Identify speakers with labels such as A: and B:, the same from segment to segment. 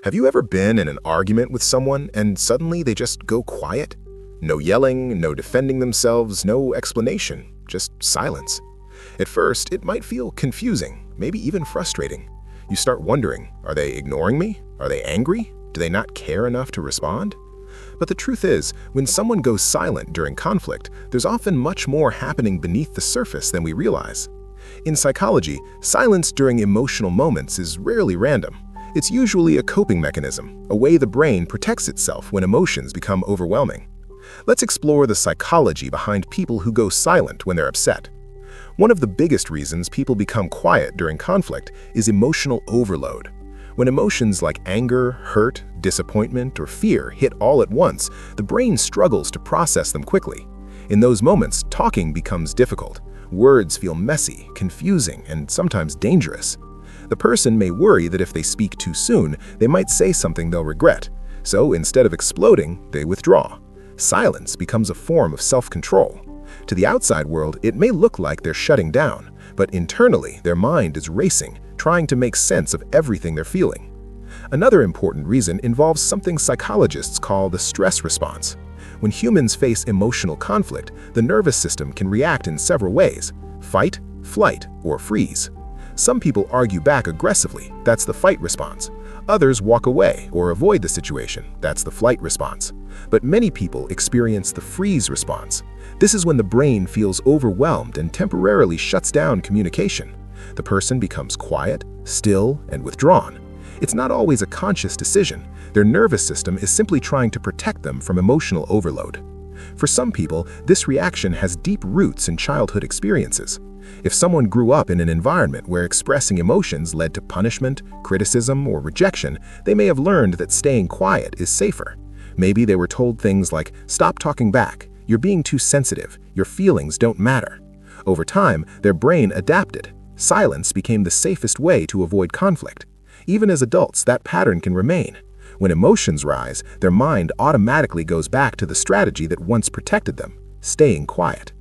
A: Have you ever been in an argument with someone and suddenly they just go quiet? No yelling, no defending themselves, no explanation, just silence. At first, it might feel confusing, maybe even frustrating. You start wondering, are they ignoring me? Are they angry? Do they not care enough to respond? But the truth is, when someone goes silent during conflict, there's often much more happening beneath the surface than we realize. In psychology, silence during emotional moments is rarely random. It's usually a coping mechanism, a way the brain protects itself when emotions become overwhelming. Let's explore the psychology behind people who go silent when they're upset. One of the biggest reasons people become quiet during conflict is emotional overload. When emotions like anger, hurt, disappointment, or fear hit all at once, the brain struggles to process them quickly. In those moments, talking becomes difficult. Words feel messy, confusing, and sometimes dangerous. The person may worry that if they speak too soon, they might say something they'll regret. So instead of exploding, they withdraw. Silence becomes a form of self-control. To the outside world, it may look like they're shutting down, but internally, their mind is racing, trying to make sense of everything they're feeling. Another important reason involves something psychologists call the stress response. When humans face emotional conflict, the nervous system can react in several ways: fight, flight, or freeze. Some people argue back aggressively, that's the fight response. Others walk away or avoid the situation, that's the flight response. But many people experience the freeze response. This is when the brain feels overwhelmed and temporarily shuts down communication. The person becomes quiet, still, and withdrawn. It's not always a conscious decision. Their nervous system is simply trying to protect them from emotional overload. For some people, this reaction has deep roots in childhood experiences. If someone grew up in an environment where expressing emotions led to punishment, criticism, or rejection, they may have learned that staying quiet is safer. Maybe they were told things like, "Stop talking back, you're being too sensitive, your feelings don't matter." Over time, their brain adapted. Silence became the safest way to avoid conflict. Even as adults, that pattern can remain. When emotions rise, their mind automatically goes back to the strategy that once protected them: staying quiet.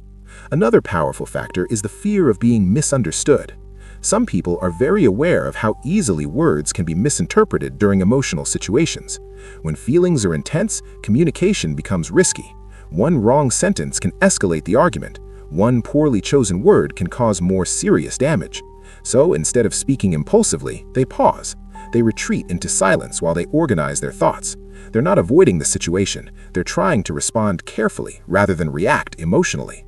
A: Another powerful factor is the fear of being misunderstood. Some people are very aware of how easily words can be misinterpreted during emotional situations. When feelings are intense, communication becomes risky. One wrong sentence can escalate the argument. One poorly chosen word can cause more serious damage. So instead of speaking impulsively, they pause. They retreat into silence while they organize their thoughts. They're not avoiding the situation. They're trying to respond carefully rather than react emotionally.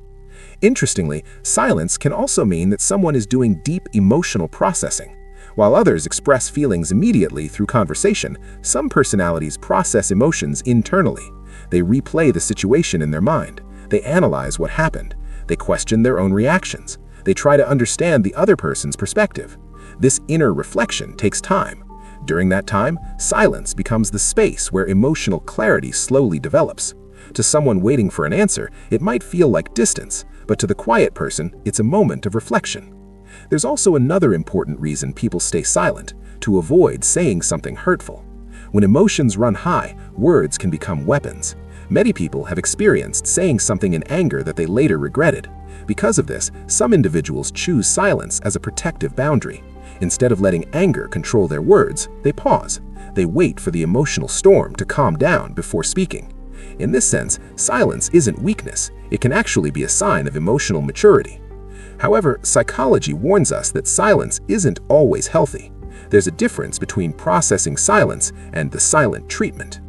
A: Interestingly, silence can also mean that someone is doing deep emotional processing. While others express feelings immediately through conversation, some personalities process emotions internally. They replay the situation in their mind. They analyze what happened. They question their own reactions. They try to understand the other person's perspective. This inner reflection takes time. During that time, silence becomes the space where emotional clarity slowly develops. To someone waiting for an answer, it might feel like distance, but to the quiet person, it's a moment of reflection. There's also another important reason people stay silent: to avoid saying something hurtful. When emotions run high, words can become weapons. Many people have experienced saying something in anger that they later regretted. Because of this, some individuals choose silence as a protective boundary. Instead of letting anger control their words, they pause. They wait for the emotional storm to calm down before speaking. In this sense, silence isn't weakness. It can actually be a sign of emotional maturity. However, psychology warns us that silence isn't always healthy. There's a difference between processing silence and the silent treatment.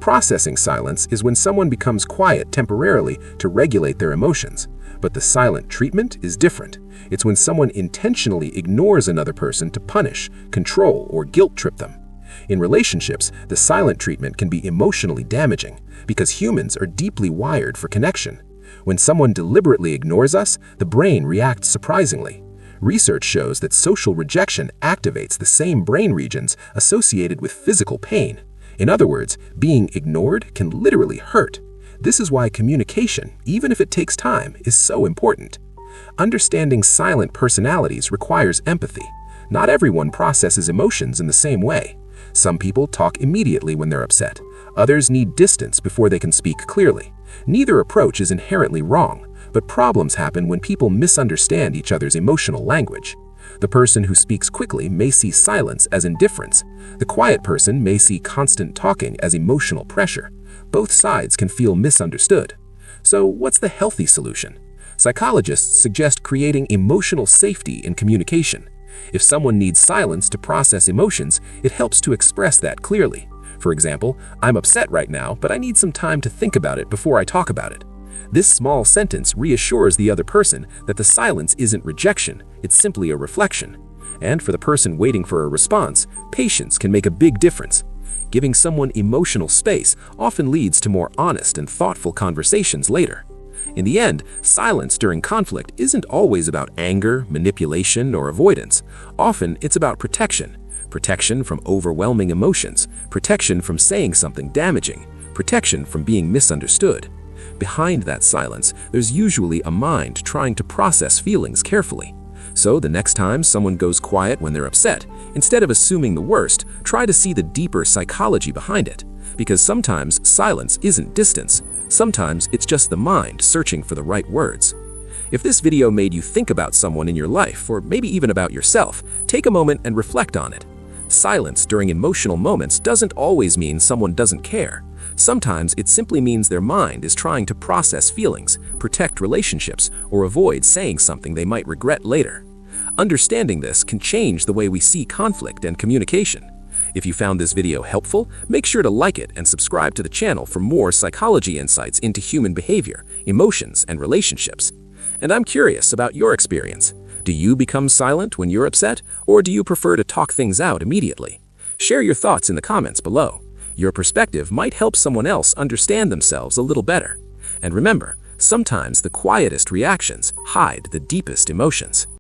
A: Processing silence is when someone becomes quiet temporarily to regulate their emotions. But the silent treatment is different. It's when someone intentionally ignores another person to punish, control, or guilt trip them. In relationships, the silent treatment can be emotionally damaging because humans are deeply wired for connection. When someone deliberately ignores us, the brain reacts surprisingly. Research shows that social rejection activates the same brain regions associated with physical pain. In other words, being ignored can literally hurt. This is why communication, even if it takes time, is so important. Understanding silent personalities requires empathy. Not everyone processes emotions in the same way. Some people talk immediately when they're upset. Others need distance before they can speak clearly. Neither approach is inherently wrong, but problems happen when people misunderstand each other's emotional language.
B: The person who speaks quickly may see silence as indifference. The quiet person may see constant talking as emotional pressure. Both sides can feel misunderstood. So what's the healthy solution? Psychologists suggest creating emotional safety in communication. If someone needs silence to process emotions, it helps to express that clearly. For example, "I'm upset right now, but I need some time to think about it before I talk about it." This small sentence reassures the other person that the silence isn't rejection, it's simply a reflection. And for the person waiting for a response, patience can make a big difference. Giving someone emotional space often leads to more honest and thoughtful conversations later. In the end, silence during conflict isn't always about anger, manipulation, or avoidance. Often, it's about protection. Protection from overwhelming emotions, protection from saying something damaging, protection from being misunderstood. Behind that silence, there's usually a mind trying to process feelings carefully. So the next time someone goes quiet when they're upset, instead of assuming the worst, try to see the deeper psychology behind it. Because sometimes silence isn't distance. Sometimes it's just the mind searching for the right words. If this video made you think about someone in your life, or maybe even about yourself, take a moment and reflect on it. Silence during emotional moments doesn't always mean someone doesn't care. Sometimes it simply means their mind is trying to process feelings, protect relationships, or avoid saying something they might regret later. Understanding this can change the way we see conflict and communication. If you found this video helpful, make sure to like it and subscribe to the channel for more psychology insights into human behavior, emotions, and relationships. And I'm curious about your experience. Do you become silent when you're upset, or do you prefer to talk things out immediately? Share your thoughts in the comments below. Your perspective might help someone else understand themselves a little better. And remember, sometimes the quietest reactions hide the deepest emotions.